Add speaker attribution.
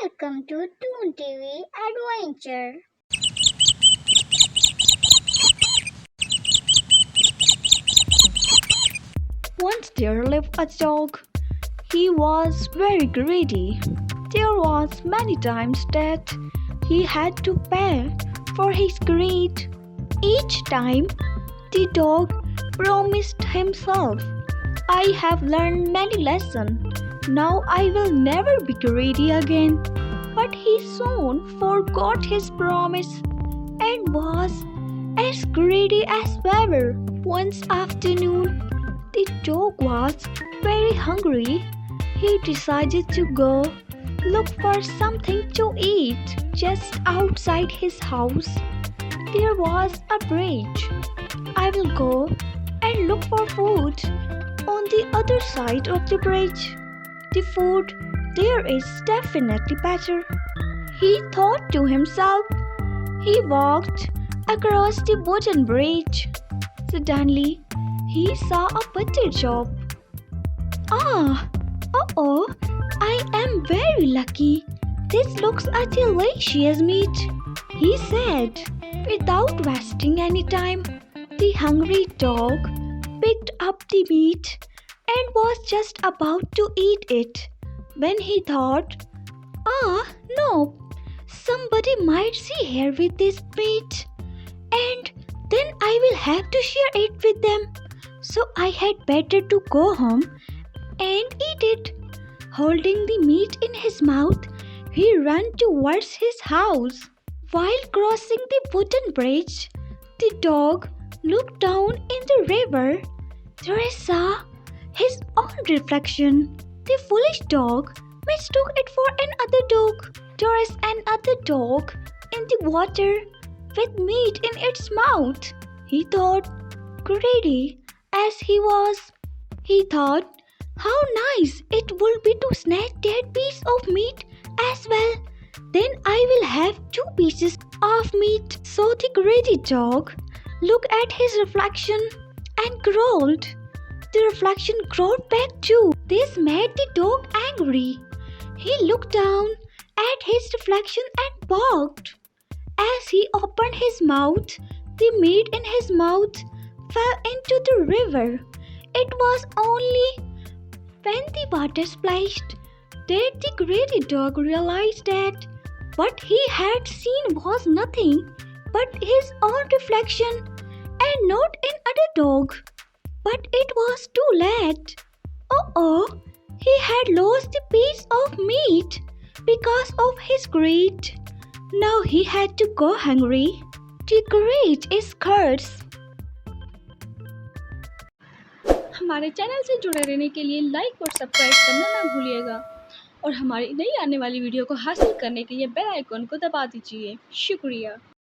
Speaker 1: Welcome to Toon TV Adventure.
Speaker 2: Once there lived a dog. He was very greedy. There was many times that he had to pay for his greed. Each time the dog promised himself, I have learned many lessons. Now I will never be greedy again. But he soon forgot his promise and was as greedy as ever. One afternoon, the dog was very hungry. He decided to go look for something to eat. Just outside his house, there was a bridge. I will go and look for food on the other side of the bridge. The food there is definitely better, he thought to himself. He walked across the wooden bridge. Suddenly, he saw a butcher shop. Oh, I am very lucky. This looks a delicious meat, he said. Without wasting any time, the hungry dog picked up the meat and was just about to eat it when he thought, no, somebody might see here with this meat, and then I will have to share it with them. So I had better to go home and eat it. Holding the meat in his mouth, he ran towards his house. While crossing the wooden bridge, the dog looked down in the river. There he saw his own reflection. The foolish dog mistook it for another dog. There is another dog in the water with meat in its mouth, he thought. Greedy as he was, he thought, how nice it would be to snatch that piece of meat as well. Then I will have 2 pieces of meat. So the greedy dog looked at his reflection and growled. The reflection growled back too. This made the dog angry. He looked down at his reflection and barked. As he opened his mouth, the meat in his mouth fell into the river. It was only when the water splashed that the greedy dog realized that what he had seen was nothing but his own reflection and not another dog. But it was too late. He had lost the piece of meat because of his greed. Now he had to go hungry. The greed is curse.
Speaker 3: हमारे channel से जुड़े रहने के लिए like और subscribe करना ना भूलिएगा और हमारी नई आने वाली वीडियो को हासिल करने के लिए बेल आइकन को दबा दीजिए। शुक्रिया।